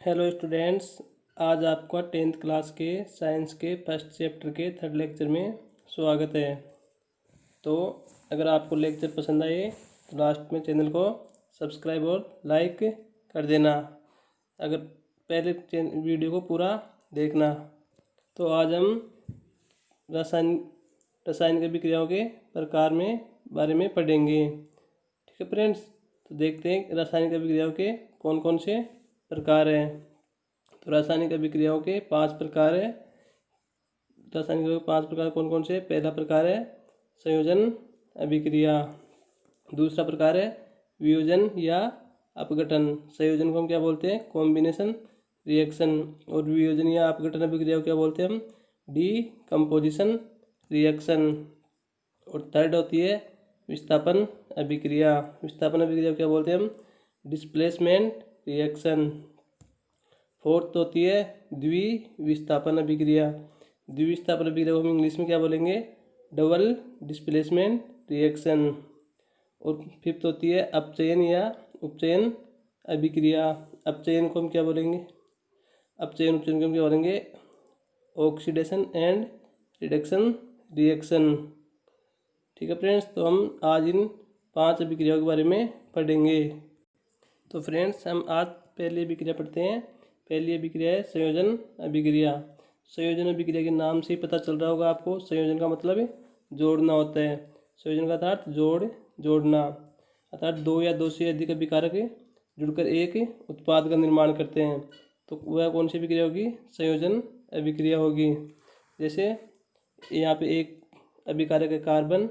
Hello students. आज आपका 10th class के साइंस के फर्स्ट चैप्टर के थर्ड लेक्चर में स्वागत है। तो अगर आपको लेक्चर पसंद आए तो लास्ट में चैनल को सब्सक्राइब और लाइक कर देना। अगर पहले वीडियो को पूरा देखना। तो आज हम रासायनिक अभिक्रियाओं के प्रकार में बारे में पढ़ेंगे। ठीक है फ्रेंड्स, तो देखते हैं रासायनिक अभिक्रियाओं के कौन कौन से प्रकार हैं। तो रासायनिक अभिक्रियाओं के 5 प्रकार है। रासायनिक अभिक्रिया के 5 प्रकार कौन कौन से? पहला प्रकार है संयोजन अभिक्रिया। दूसरा प्रकार है वियोजन या अपघटन। संयोजन को हम क्या बोलते हैं? Combination reaction. और वियोजन या अपघटन अभिक्रिया को क्या बोलते हैं हम? Decomposition reaction. और थर्ड होती है विस्थापन अभिक्रिया। विस्थापन अभिक्रिया को क्या बोलते हैं हम? Displacement reaction. फोर्थ होती है द्विविस्थापन अभिक्रिया। द्विविस्थापन अभिक्रिया को हम इंग्लिश में क्या बोलेंगे? Double displacement reaction. और फिफ्थ होती है अपचयन या उपचयन अभिक्रिया। अपचयन को हम क्या बोलेंगे? अपचयन उपचयन को हम क्या बोलेंगे? Oxidation and reduction reaction. ठीक है फ्रेंड्स, तो हम आज इन 5 अभिक्रियाओं के बारे में पढ़ेंगे। तो फ्रेंड्स, हम आज पहली अभिक्रिया पढ़ते हैं। पहली अभिक्रिया है संयोजन अभिक्रिया। संयोजन अभिक्रिया के नाम से ही पता चल रहा होगा आपको। संयोजन का मतलब जोड़ना होता है। संयोजन का अर्थ जोड़ना, अर्थात 2 या 2 से अधिक अभिकारक जुड़कर एक उत्पाद का निर्माण करते हैं। तो वह कौन सी अभिक्रिया होगी? संयोजन अभिक्रिया होगी। जैसे यहाँ पे एक अभिकारक है कार्बन,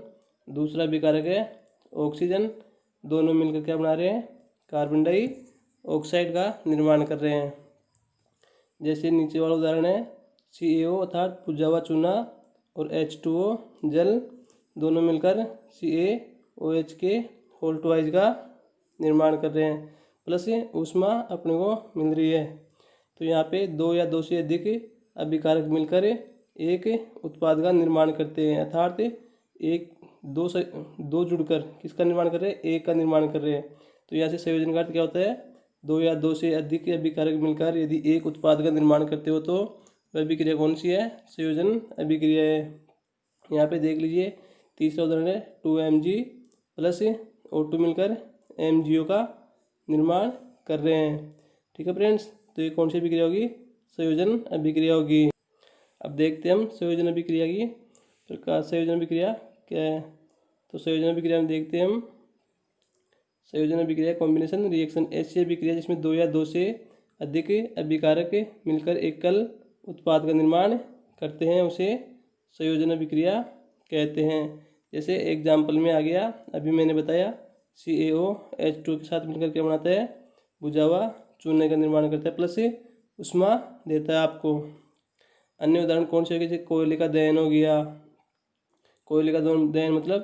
दूसरा अभिकारक है ऑक्सीजन। दोनों मिलकर क्या बना रहे हैं? कार्बन डाइऑक्साइड का निर्माण कर रहे हैं। जैसे नीचे वाला उदाहरण है CaO अर्थात बुझा हुआ चूना और H2O जल। दोनों मिलकर CaOH के होल्टवाइज का निर्माण कर रहे हैं, प्लस ऊष्मा अपने को मिल रही है। तो यहाँ पे 2 या 2 से अधिक अभिकारक मिलकर एक उत्पाद का निर्माण करते हैं, अर्थात दो जुड़कर किसका निर्माण कर रहे हैं? एक का निर्माण कर रहे हैं। तो यहाँ से संयोजन का अर्थ क्या होता है? 2 या 2 से अधिक अभिकारक मिलकर यदि एक उत्पाद का निर्माण करते हो तो वह अभिक्रिया कौन सी है? संयोजन अभिक्रिया है। यहाँ पे देख लीजिए, तीसरा उदाहरण है 2Mg प्लस O2 मिलकर MgO का निर्माण कर रहे हैं। ठीक है फ्रेंड्स, तो ये कौन सी अभिक्रिया होगी? संयोजन अभिक्रिया होगी। अब देखते हैं हम संयोजन अभिक्रिया की प्रकार। संयोजन अभिक्रिया क्या है? तो संयोजन अभिक्रिया में देखते हैं हम संयोजन अभिक्रिया कॉम्बिनेशन रिएक्शन। ऐसी अभिक्रिया जिसमें 2 या 2 से अधिक अभिकारक मिलकर एकल उत्पाद का निर्माण करते हैं उसे संयोजन अभिक्रिया कहते हैं। जैसे एग्जाम्पल में आ गया, अभी मैंने बताया CaOH2 के साथ मिलकर क्या बनाता है? बुझा हुआ चूने का निर्माण करता है, प्लस ऊष्मा देता है आपको। अन्य उदाहरण कौन से हो गए? जैसे कोयले का दहन हो गया। कोयले का दहन मतलब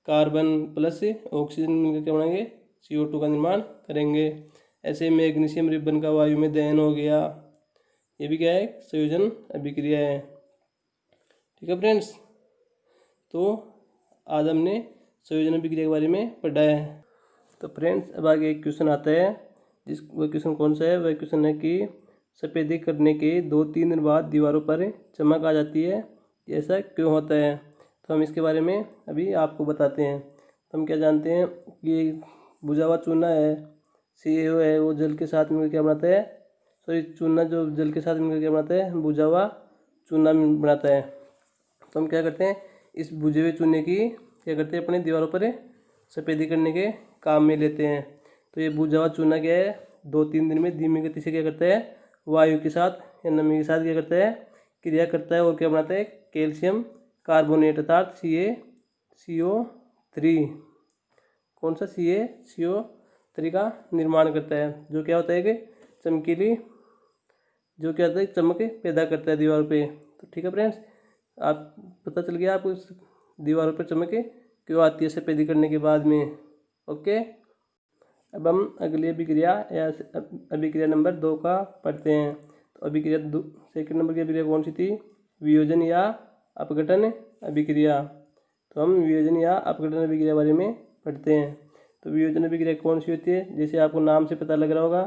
कार्बन प्लस ऑक्सीजन मिलकर क्या बनाएंगे? CO2 का निर्माण करेंगे। ऐसे मैग्नीशियम रिबन का वायु में दहन हो गया। ये भी क्या है? संयोजन अभिक्रिया है। ठीक है फ्रेंड्स, तो आज हमने संयोजन अभिक्रिया के बारे में पढ़ा है। तो फ्रेंड्स, अब आगे एक क्वेश्चन आता है। वह क्वेश्चन कौन सा है? वह क्वेश्चन है कि सफेदी करने के 2-3 दिन बाद दीवारों पर चमक आ जाती है, ऐसा क्यों होता है? तो हम इसके बारे में अभी आपको बताते हैं। तो हम क्या जानते हैं कि बुझा हुआ चूना है, CaO है, वो जल के साथ मिलकर क्या बनाता है? सॉरी, चूना जो जल के साथ मिलकर क्या बनाता है? बुझा हुआ चूना बनाता है। तो हम क्या करते हैं? इस बुझे हुए चूने की क्या करते हैं? अपने दीवारों पर सफेदी करने के काम में लेते हैं। तो ये बुझा हुआ चूना क्या है? 2-3 दिन में धीमी गति से क्या करता है? वायु के साथ या नमी के साथ क्या करता है? क्रिया करता है और क्या बनाता है? कैल्शियम कार्बोनेट अर्थात CaCO3। कौन सा? CaCO3 का निर्माण करता है, जो क्या होता है कि चमकीली, जो क्या होता है? चमक पैदा करता है दीवार पे। तो ठीक है फ्रेंड्स, आप पता चल गया आपको इस दीवारों पर चमक क्यों आती है सफेदी करने के बाद में। ओके, अब हम अगली अभिक्रिया या अभिक्रिया नंबर 2 का पढ़ते हैं। तो अभिक्रिया सेकंड नंबर की अभिक्रिया कौन सी थी? वियोजन या अपघटन अभिक्रिया। तो हम वियोजन या अपघटन अभिक्रिया के बारे में पढ़ते हैं। तो वियोजन अभिक्रिया कौन सी होती है? जैसे आपको नाम से पता लग रहा होगा,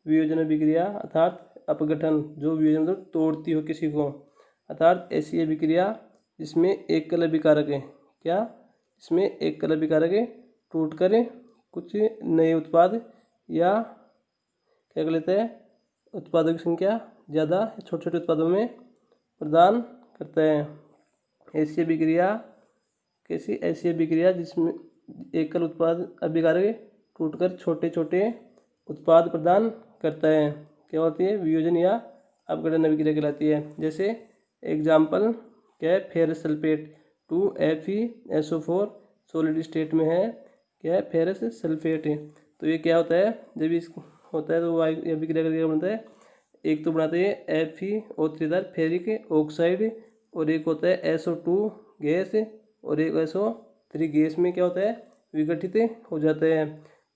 वियोजन अभिक्रिया अर्थात अपघटन, जो वियोजन मतलब तोड़ती हो किसी को, अर्थात ऐसी अभिक्रिया जिसमें एकल अभिकारक है, क्या, इसमें एकल अभिकारक टूट कर कुछ नए उत्पाद या क्या कर लेते हैं, उत्पादों की संख्या ज़्यादा छोटे छोटे उत्पादों में प्रदान करता है। ऐसी अभिक्रिया कैसी, ऐसी अभिक्रिया जिसमें एकल उत्पाद अभिकारक टूटकर छोटे छोटे उत्पाद प्रदान करता है, क्या होती है, वियोजन या अपघटन अभिक्रिया कहलाती है। जैसे एग्जाम्पल क्या है, ferrous sulphate 2FeSO4 solid state में है, क्या है, फेरस सल्फेट है। तो ये क्या होता है, जब इस होता है तो वायु अभिक्रिया करके क्या बनता है, एक तो बनाते हैं FeO3 फेरिक ऑक्साइड, और एक होता है SO2 गैस, और एक SO3 गैस में क्या होता है, विघटित हो जाता है।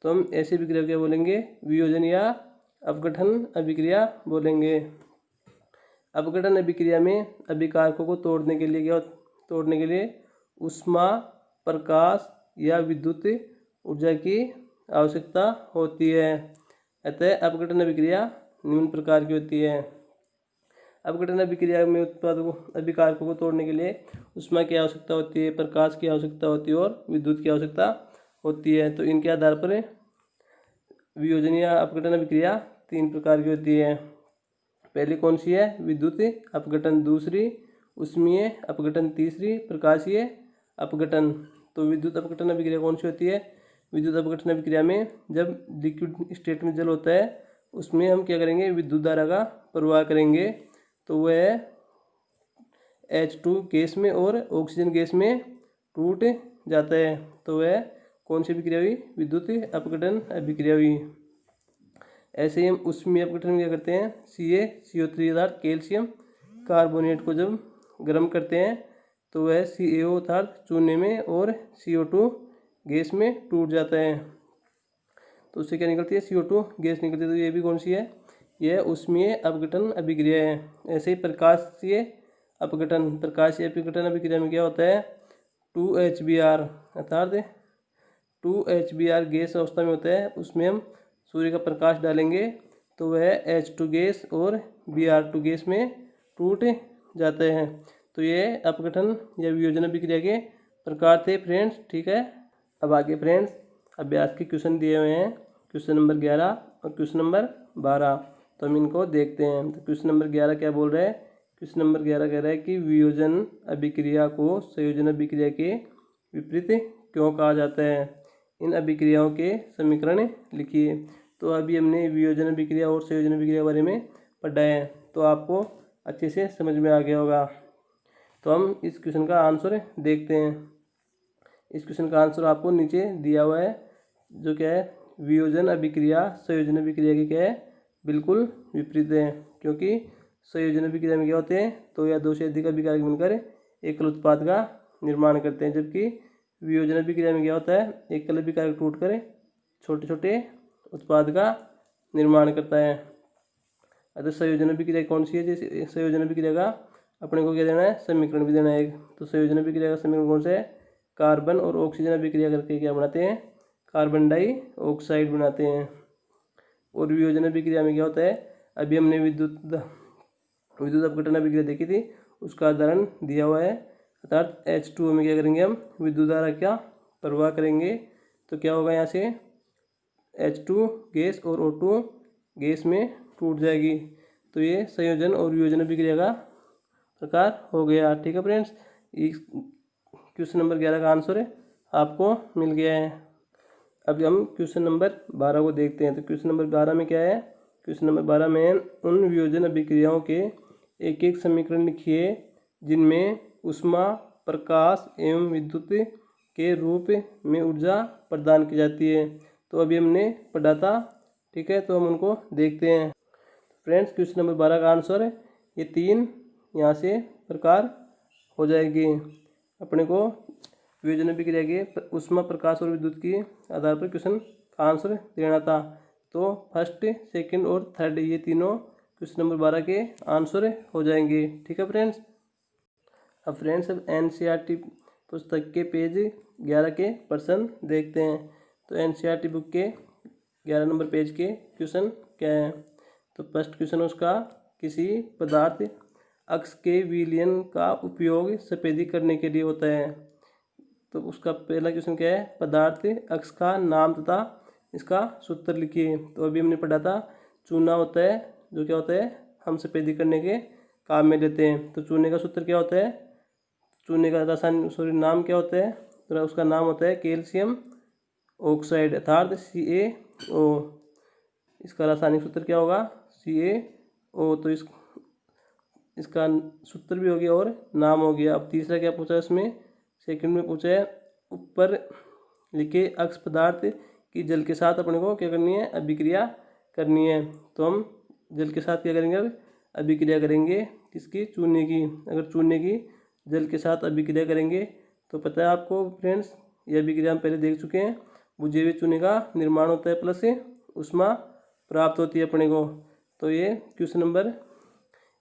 तो हम ऐसी अभिक्रिया क्या बोलेंगे, वियोजन या अपघटन अभिक्रिया बोलेंगे। अपघटन अभिक्रिया में अभिकारकों को तोड़ने के लिए क्या, तोड़ने के लिए ऊष्मा, प्रकाश या विद्युत ऊर्जा की आवश्यकता होती है। अतः अपघटन अभिक्रिया निम्न प्रकार की होती है। अपघटन अभिक्रिया में उत्पादों अभिकारकों को तोड़ने के लिए ऊष्मा की आवश्यकता होती है, प्रकाश की आवश्यकता होती है और विद्युत की आवश्यकता होती है। तो इनके आधार पर वियोजन या अपघटन अभिक्रिया 3 प्रकार की होती है। पहली कौन सी है, विद्युत अपघटन, दूसरी ऊष्मीय अपघटन, तीसरी प्रकाशीय अपघटन। तो विद्युत अपघटन अभिक्रिया कौन सी होती है, विद्युत अपघटन अभिक्रिया में जब लिक्विड स्टेट में जल होता है उसमें हम क्या करेंगे, विद्युत धारा का प्रवाह करेंगे, तो वह H2 गैस में और ऑक्सीजन गैस में टूट जाता है। तो वह कौन सी अभिक्रिया हुई, विद्युत अपघटन अभिक्रिया हुई। ऐसे ही हम ऊष्मीय अपघटन में क्या करते हैं, CaCO3 अर्थात कैल्शियम कार्बोनेट को जब गर्म करते हैं तो वह CaO अर्थात चूने में और CO2 गैस में टूट जाता है। तो उससे क्या निकलती है, CO2 गैस निकलती है। तो ये भी कौन सी है, यह ऊष्मीय अपघटन अभिक्रिया है। ऐसे ही प्रकाशीय अपघटन, प्रकाशीय अपघटन अभिक्रिया में क्या होता है, 2HBr अर्थात 2HBr गैस अवस्था में होता है, उसमें हम सूर्य का प्रकाश डालेंगे तो वह H2 गैस और Br2 गैस में टूट जाते हैं। तो ये अपघटन या वियोजन अभिक्रिया के प्रकार थे फ्रेंड्स, ठीक है। अब आगे फ्रेंड्स अभ्यास के क्वेश्चन दिए हुए हैं, क्वेश्चन नंबर 11 और क्वेश्चन नंबर 12, तो हम इनको देखते हैं। तो क्वेश्चन नंबर 11 क्या बोल रहा है, क्वेश्चन नंबर 11 कह रहा है कि वियोजन अभिक्रिया को संयोजन अभिक्रिया के विपरीत क्यों कहा जाता है, इन अभिक्रियाओं के समीकरण लिखिए। तो अभी हमने वियोजन अभिक्रिया और संयोजन अभिक्रिया के बारे में पढ़ा है, तो आपको अच्छे से समझ में आ गया होगा। तो हम इस क्वेश्चन का आंसर देखते हैं। इस क्वेश्चन का आंसर आपको नीचे दिया हुआ है, जो क्या है, वियोजन अभिक्रिया संयोजन अभिक्रिया की क्या है, बिल्कुल विपरीत है। क्योंकि संयोजन अभिक्रिया में क्या होते हैं, तो या दो से अधिक अभिकारक मिलकर एकल उत्पाद का निर्माण करते हैं, जबकि वियोजन अभिक्रिया में क्या होता है, एकल अभिकारक टूटकर छोटे छोटे उत्पाद का निर्माण करता है। अतः संयोजन अभिक्रिया कौन सी है, जैसे संयोजन अभिक्रिया का अपने को क्या देना है, समीकरण भी देना है। तो संयोजन अभिक्रिया का समीकरण कौन सा है, कार्बन और ऑक्सीजन अभिक्रिया करके क्या बनाते हैं, कार्बन डाइऑक्साइड बनाते हैं। और वियोजन अभिक्रिया में क्या होता है, अभी हमने विद्युत अपघटन अभिक्रिया देखी थी, उसका उदाहरण दिया हुआ है। अर्थात H2O में क्या करेंगे, हम विद्युत धारा क्या प्रवाह करेंगे, तो क्या होगा, यहाँ से H2 गैस और O2 गैस में टूट जाएगी। तो ये संयोजन और वियोजन अभिक्रिया का प्रकार हो गया, ठीक है फ्रेंड्स। क्वेश्चन नंबर 11 का आंसर आपको मिल गया है। अब हम क्वेश्चन नंबर 12 को देखते हैं। तो क्वेश्चन नंबर 12 में क्या है, क्वेश्चन नंबर 12 में उन वियोजन अभिक्रियाओं के एक एक समीकरण लिखिए जिनमें ऊष्मा, प्रकाश एवं विद्युत के रूप में ऊर्जा प्रदान की जाती है। तो अभी हमने पढ़ा था, ठीक है, तो हम उनको देखते हैं। फ्रेंड्स क्वेश्चन नंबर 12 का आंसर ये 3 यहाँ से प्रकार हो जाएगी। अपने को वियोजन अभिक्रिया के ऊष्मा, प्रकाश और विद्युत के आधार पर क्वेश्चन का आंसर देना था। तो फर्स्ट, सेकंड और थर्ड ये तीनों क्वेश्चन नंबर 12 के आंसर हो जाएंगे, ठीक है फ्रेंड्स। अब फ्रेंड्स अब NCERT पुस्तक के पेज 11 के प्रश्न देखते हैं। तो NCERT बुक के 11 नंबर पेज के क्वेश्चन क्या है। तो फर्स्ट क्वेश्चन उसका, किसी पदार्थ अक्ष के विलयन का उपयोग सफेदी करने के लिए होता है। तो उसका पहला क्वेश्चन क्या है, पदार्थ अक्ष का नाम तथा इसका सूत्र लिखिए। तो अभी हमने पढ़ा था चूना होता है, जो क्या होता है हम सफेदी करने के काम में लेते हैं। तो चूने का सूत्र क्या होता है, चूने का रासायनिक नाम क्या होता है, तो उसका नाम होता है कैल्शियम ऑक्साइड अर्थात CaO। इसका रासायनिक सूत्र क्या होगा, CaO। तो इसका सूत्र भी हो गया और नाम हो गया। अब तीसरा क्या पूछा है इसमें, सेकंड में पूछा है ऊपर लिखे अक्ष पदार्थ की जल के साथ अपने को क्या करनी है, अभिक्रिया करनी है। तो हम जल के साथ क्या करेंगे, अब अभिक्रिया करेंगे किसकी, चूने की। अगर चूने की जल के साथ अभिक्रिया करेंगे तो पता है आपको फ्रेंड्स, ये अभिक्रिया हम पहले देख चुके हैं, बुझे हुए चूने का निर्माण होता है प्लस ऊष्मा प्राप्त होती है अपने को। तो ये क्वेश्चन नंबर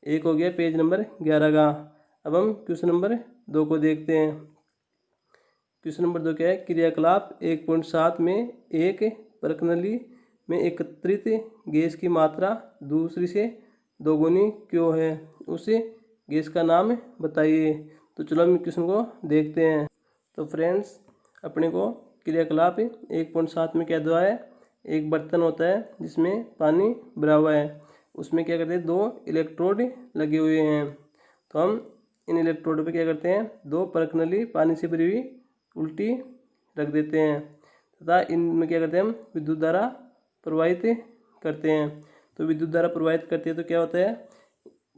1 हो गया पेज नंबर 11 का। अब हम क्वेश्चन नंबर 2 को देखते हैं। क्वेश्चन नंबर 2 क्या है, क्रियाकलाप 1.7 में एक प्रणाली में एकत्रित गैस की मात्रा दूसरी से दोगुनी क्यों है, उस गैस का नाम बताइए। तो चलो हम क्वेश्चन को देखते हैं। तो फ्रेंड्स अपने को क्रियाकलाप 1.7 में क्या दिया है, एक बर्तन होता है जिसमें पानी भरा हुआ है, उसमें क्या करते हैं 2 इलेक्ट्रोड लगे हुए हैं। तो हम इन इलेक्ट्रोड पे क्या करते हैं, 2 प्रणाली पानी से भरी हुई उल्टी रख देते हैं तथा इनमें क्या करते हैं हम विद्युत धारा प्रवाहित करते हैं। तो विद्युत धारा प्रवाहित करते हैं तो क्या होता है,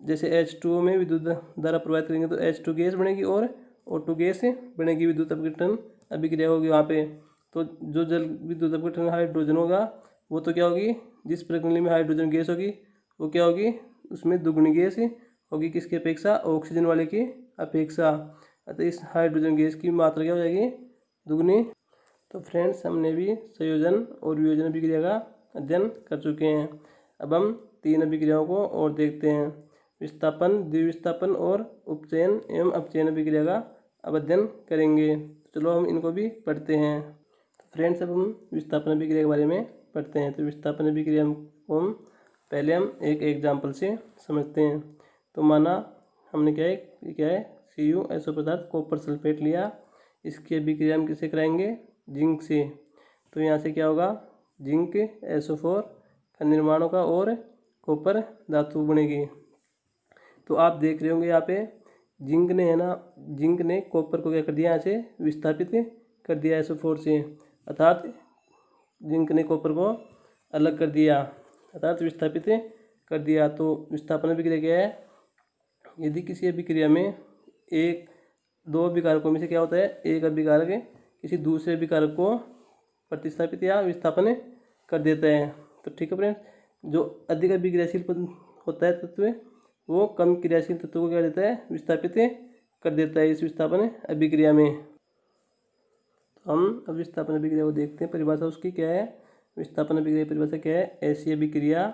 जैसे H2O में विद्युत धारा प्रवाहित करेंगे तो H2 गैस बनेगी और O2 गैस बनेगी, विद्युत अपघटन अभिक्रिया होगी वहाँ पे। तो जो जल विद्युत अपघटन हाइड्रोजन होगा वो तो क्या होगी, जिस प्रणाली में हाइड्रोजन गैस होगी वो क्या होगी, उसमें दुगनी गैस होगी किसकी अपेक्षा, ऑक्सीजन वाले की अपेक्षा। अतः इस हाइड्रोजन गैस की मात्रा क्या हो जाएगी, दुगनी। तो फ्रेंड्स हमने भी संयोजन और वियोजन अभिक्रिया का अध्ययन कर चुके हैं। अब हम 3 अभिक्रियाओं को और देखते हैं, विस्थापन, द्विविस्थापन और उपचयन एवं अपचयन अभिक्रिया का अब अध्ययन करेंगे। चलो हम इनको भी पढ़ते हैं। तो फ्रेंड्स अब हम विस्थापन अभिक्रिया के बारे में पढ़ते हैं। तो विस्थापन अभिक्रिया को हम पहले एक एग्जाम्पल से समझते हैं। तो माना हमने क्या है Cu ऐसो पदार्थ कॉपर सल्फेट लिया, इसकी अभिक्रिया हम किससे कराएंगे, जिंक से। तो यहाँ से क्या होगा, जिंक SO4 का निर्माण होगा और कॉपर धातु बनेगी। तो आप देख रहे होंगे यहाँ पे जिंक ने है ना, जिंक ने कॉपर को क्या कर दिया, यहाँ से विस्थापित कर दिया SO4 से, अर्थात जिंक ने कॉपर को अलग कर दिया अर्थात विस्थापित कर दिया। तो विस्थापन अभिक्रिया क्या है, यदि किसी अभिक्रिया में 2 अभिकारकों में से क्या होता है, एक अभिकारक किसी दूसरे अभिकारक को प्रतिस्थापित या विस्थापन कर देता है। तो ठीक है फ्रेंड्स, जो अधिक अभिक्रियाशील होता है तत्व वो कम क्रियाशील तत्व को क्या देता है, विस्थापित कर देता है इस विस्थापन अभिक्रिया में। तो हम अब विस्थापन अभिक्रिया को देखते हैं, परिभाषा उसकी क्या है। विस्थापन अभिक्रिया परिभाषा क्या है, ऐसी अभिक्रिया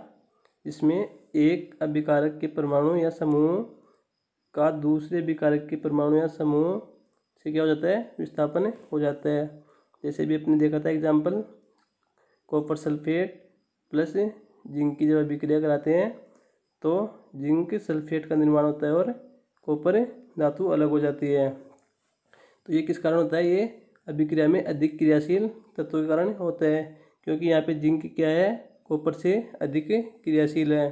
जिसमें एक अभिकारक के परमाणु या समूह का दूसरे अभिकारक के परमाणु या समूह से क्या हो जाता है, विस्थापन हो जाता है। जैसे भी अपने देखा था example, copper sulphate plus zinc की जब अभिक्रिया कराते हैं तो जिंक सल्फेट का निर्माण होता है और कॉपर धातु अलग हो जाती है। तो ये किस कारण होता है, ये अभिक्रिया में अधिक क्रियाशील तत्वों के कारण होता है, क्योंकि यहाँ पे जिंक क्या है, कॉपर से अधिक क्रियाशील है।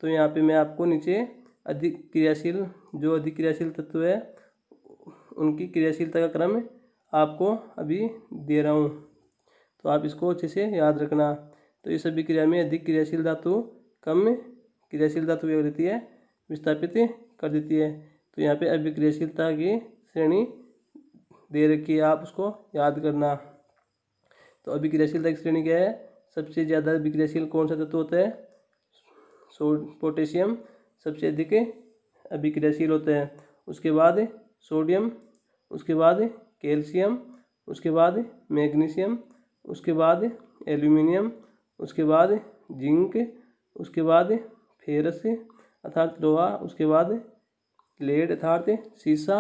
तो यहाँ पे मैं आपको नीचे अधिक क्रियाशील तत्व है उनकी क्रियाशीलता का क्रम आपको अभी दे रहा हूँ, तो आप इसको अच्छे से याद रखना। तो इस अभिक्रिया में अधिक क्रियाशील धातु कम क्रियाशील धातु क्या देती है, विस्थापित कर देती है। तो यहाँ पे अभिक्रियाशीलता की श्रेणी दे रखी है, आप उसको याद करना। तो अभिक्रियाशीलता की श्रेणी क्या है, सबसे ज़्यादा अभिक्रियाशील कौन सा तत्व होता है, पोटेशियम सबसे अधिक अभिक्रियाशील होता है, उसके बाद सोडियम, उसके बाद कैल्शियम, उसके बाद मैग्नीशियम, उसके बाद एल्यूमिनियम, उसके बाद जिंक, उसके बाद फेरस अर्थात लोहा, उसके बाद लेड अर्थात सीसा,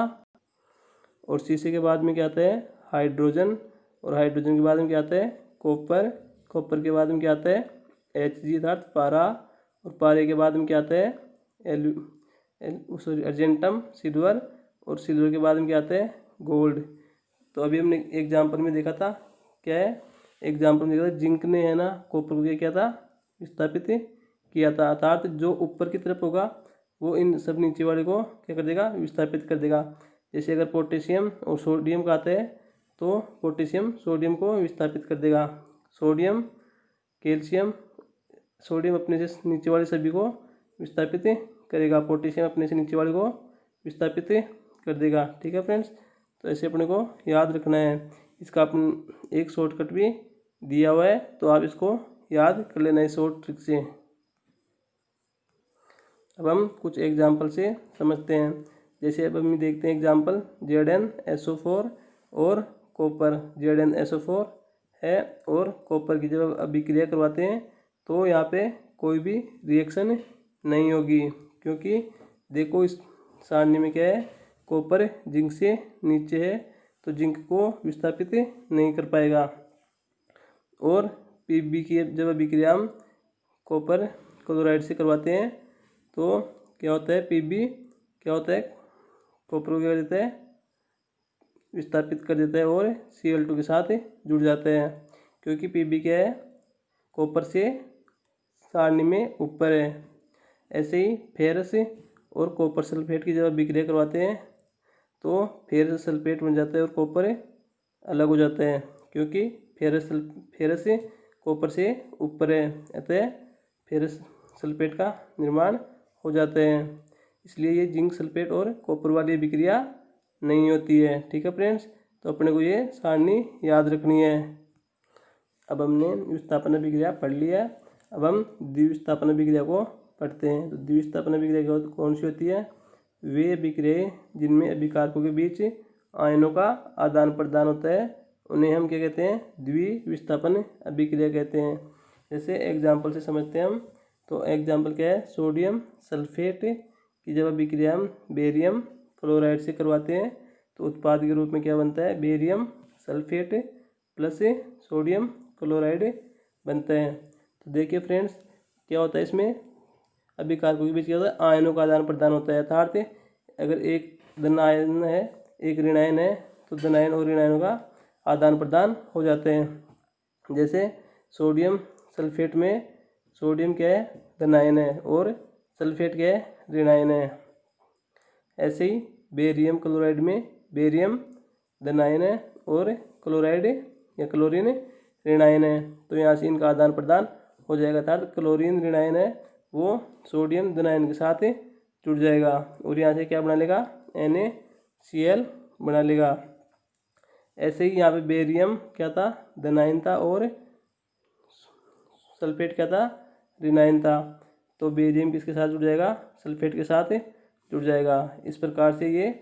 और शीशे के बाद में क्या आता है, हाइड्रोजन, और हाइड्रोजन के बाद में क्या आता है, कॉपर, कॉपर के बाद में क्या आता है, Hg अर्थात पारा, और पारे के बाद में क्या आता है अर्जेंटम सिल्वर, और सिल्वर के बाद में क्या आता है गोल्ड। तो अभी हमने एग्जाम्पल में देखा था, क्या है एग्जाम्पल में देखा था, जिंक ने है ना कॉपर को क्या था विस्थापित किया था, अर्थात जो ऊपर की तरफ होगा वो इन सब नीचे वाले को क्या कर देगा विस्थापित कर देगा। जैसे अगर पोटेशियम और सोडियम का आता है तो पोटेशियम सोडियम को विस्थापित कर देगा, सोडियम कैल्शियम, सोडियम अपने से नीचे वाले सभी को विस्थापित करेगा, पोटेशियम अपने से नीचे वाले को विस्थापित कर देगा। ठीक है फ्रेंड्स, तो ऐसे अपने को याद रखना है। इसका अपन एक शॉर्टकट भी दिया हुआ है, तो आप इसको याद कर लेना है शॉर्ट ट्रिक से। अब हम कुछ एग्जाम्पल से समझते हैं। जैसे अब हम देखते हैं एग्जाम्पल ZnSO4 और कॉपर। ZnSO4 है और कॉपर की जब अभिक्रिया करवाते हैं तो यहाँ पे कोई भी रिएक्शन नहीं होगी, क्योंकि देखो इस सारणी में क्या है कॉपर जिंक से नीचे है, तो जिंक को विस्थापित नहीं कर पाएगा। और Pb की जब अभिक्रिया हम कॉपर क्लोराइड से करवाते हैं तो क्या होता है Pb क्या होता है कॉपर को क्या कर देता है विस्थापित कर देता है और Cl2 के साथ जुड़ जाता है, क्योंकि Pb क्या है कॉपर से सारणी में ऊपर है। ऐसे ही फेरस और कॉपर सल्फेट की जब अभिक्रिया करवाते हैं तो फेरस सल्फेट बन जाता है और कॉपर अलग हो जाता है, क्योंकि फेरस कॉपर से ऊपर है, अतः फेरस सल्फेट का निर्माण हो जाता है। इसलिए ये जिंक सल्फेट और कॉपर वाली अभिक्रिया नहीं होती है। ठीक है फ्रेंड्स, तो अपने को ये सारणी याद रखनी है। अब हमने विस्थापन अभिक्रिया पढ़ लिया है, अब हम द्विविस्थापन अभिक्रिया को पढ़ते हैं। तो द्विविस्थापन अभिक्रिया कौन सी होती है? वे अभिक्रियाएं जिनमें अभिकारकों के बीच आयनों का आदान प्रदान होता है उन्हें हम क्या कहते हैं? द्विविस्थापन अभिक्रिया कहते हैं। जैसे एग्जाम्पल से समझते हैं हम, तो एग्जाम्पल क्या है? सोडियम सल्फेट की जब अभिक्रिया हम बेरियम फ्लोराइड से करवाते हैं तो उत्पाद के रूप में क्या बनता है? Barium sulphate plus sodium chloride बनता है। तो देखिए फ्रेंड्स, क्या होता है इसमें अभिकारकों के बीच क्या होता है? आयनों का आदान प्रदान होता है। अर्थात अगर एक धन आयन है एक ऋण आयन है तो धन आयन और ऋण आयनों का आदान प्रदान हो जाते हैं। जैसे सोडियम सल्फेट में सोडियम क्या है? धन आयन है और सल्फेट क्या है? ऋण आयन है। ऐसे ही बेरियम क्लोराइड में बेरियम धन आयन है और क्लोराइड या क्लोरीन ऋण आयन है, तो यहाँ से इनका आदान प्रदान हो जाएगा। अर्थात क्लोरीन ऋण आयन है वो सोडियम धन आयन के साथ जुड़ जाएगा और यहाँ से क्या बना लेगा? NaCl बना लेगा। ऐसे ही यहाँ पे बेरियम क्या था? धन आयन था और सल्फेट क्या था? ऋण आयन था, तो बेरियम किसके साथ जुड़ जाएगा? सल्फेट के साथ जुड़ जाएगा। इस प्रकार से ये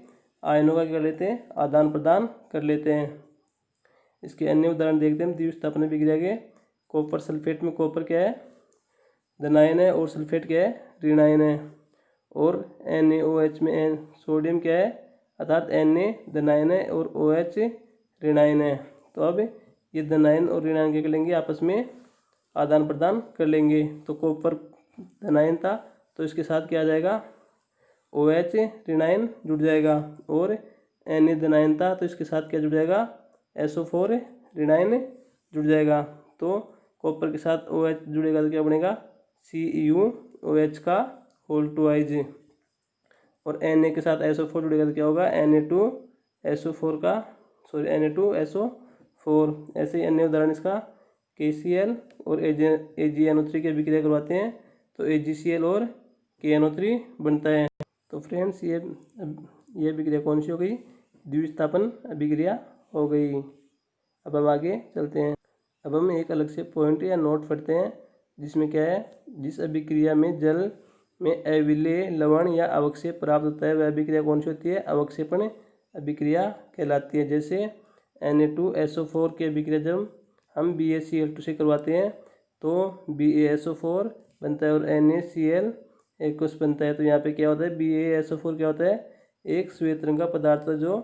आयनों का क्या कर लेते हैं? आदान प्रदान कर लेते हैं। इसके अन्य उदाहरण देखते हैं द्विविस्थापन अभिक्रिया के। कॉपर सल्फेट में कॉपर क्या है? धन आयन है और सल्फेट क्या है? ऋण आयन है। और NaOH में सोडियम क्या है? अर्थात Na धन आयन है और OH ऋण आयन है। तो अब ये धन आयन और ऋण आयन क्या कर लेंगे? आपस में आदान प्रदान कर लेंगे। तो कॉपर धन आयन था तो इसके साथ क्या आ जाएगा? OH ऋण आयन जुड़ जाएगा और Na धन आयन था तो इसके साथ क्या जुड़ जाएगा? SO4 ऋण आयन जुड़ जाएगा। तो कॉपर के साथ OH जुड़ेगा तो क्या बनेगा? CuOH का होल टू आइज। और Na के साथ SO4 जुड़ेगा तो क्या होगा? Na2SO4 का Na2SO4। ऐसे ही अन्य उदाहरण इसका KCl और AgNO3 की अभिक्रिया करवाते हैं तो AgCl और KNO3 बनता है। तो फ्रेंड्स, ये अभिक्रिया कौन सी हो गई? द्विविस्थापन अभिक्रिया हो गई। अब हम आगे चलते हैं। अब हम एक अलग से पॉइंट या नोट पढ़ते हैं जिसमें क्या है? जिस अभिक्रिया में जल में अविलेय लवण या अवक्षेप प्राप्त होता है वह अभिक्रिया कौन सी होती है? अवक्षेपण अभिक्रिया कहलाती है। जैसे Na2SO4 की अभिक्रिया जब हम BaCl2 से करवाते हैं तो BaSO4 बनता है और NaCl एक्वस बनता है। तो यहाँ पे क्या होता है? BaSO4 क्या होता है? एक श्वेत रंग का पदार्थ जो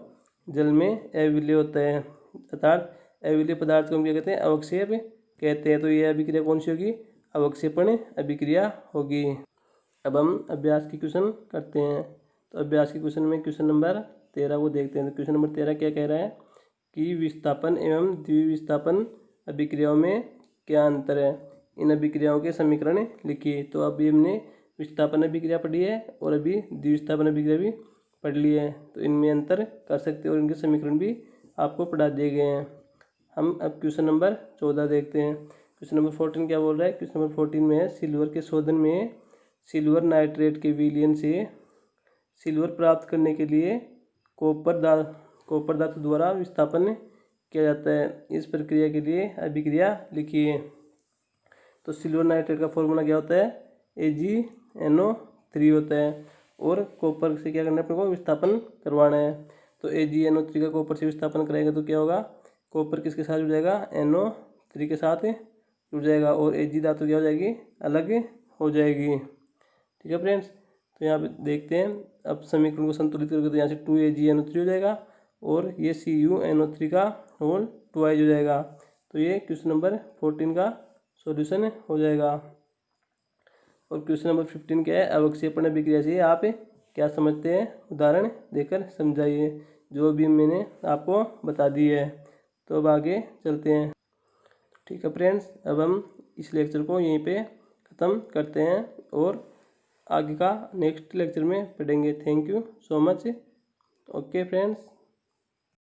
जल में अविलेय होता है। अर्थात अविलेय पदार्थ को हम क्या कहते हैं? अवक्षेप कहते हैं। तो यह अभिक्रिया कौन सी होगी? अवक्षेपण अभिक्रिया होगी। अब हम अभ्यास की क्वेश्चन करते हैं। तो अभ्यास के क्वेश्चन में क्वेश्चन नंबर 13 को देखते हैं। तो क्वेश्चन नंबर 13 क्या कह रहा है कि विस्थापन एवं द्विविस्थापन अभिक्रियाओं में क्या अंतर है, इन अभिक्रियाओं के समीकरण लिखिए। तो अभी हमने विस्थापन अभिक्रिया पढ़ी है और अभी द्विविस्थापन अभिक्रिया भी पढ़ ली है, तो इनमें अंतर कर सकते हैं और इनके समीकरण भी आपको पढ़ा दिए गए हैं। हम अब क्वेश्चन नंबर 14 देखते हैं। क्वेश्चन नंबर 14 क्या बोल रहा है। क्वेश्चन नंबर 14 में है सिल्वर के शोधन में सिल्वर नाइट्रेट के विलयन से सिल्वर प्राप्त करने के लिए कॉपर धातु द्वारा विस्थापन किया जाता है। इस प्रक्रिया के लिए अभिक्रिया लिखिए। तो सिल्वर नाइट्रेट का फॉर्मूला क्या होता है, AgNO3 होता है और कॉपर से क्या करना है, अपने को विस्थापन करवाना है। तो AgNO3 का कॉपर से विस्थापन कराएगा तो क्या होगा, कॉपर किसके साथ जुड़ जाएगा, NO3 के साथ जुड़ जाएगा और Ag धातु क्या हो जाएगी, अलग हो जाएगी। ठीक है फ्रेंड्स, तो यहाँ पे देखते हैं। अब समीकरण को संतुलित करके तो यहाँ से 2AgNO3 हो जाएगा और ये CuNO3 का होल 2i हो जाएगा। तो ये क्वेश्चन नंबर 14 का सॉल्यूशन हो जाएगा। और क्वेश्चन नंबर 15 क्या है, अवक्षेपण अभिक्रिया से आप क्या समझते हैं, उदाहरण देकर समझाइए, जो भी मैंने आपको बता दी है। तो अब आगे चलते हैं। ठीक है फ्रेंड्स, अब हम इस लेक्चर को यहीं पे ख़त्म करते हैं और आगे का नेक्स्ट लेक्चर में पढ़ेंगे। Thank you so much. Okay friends.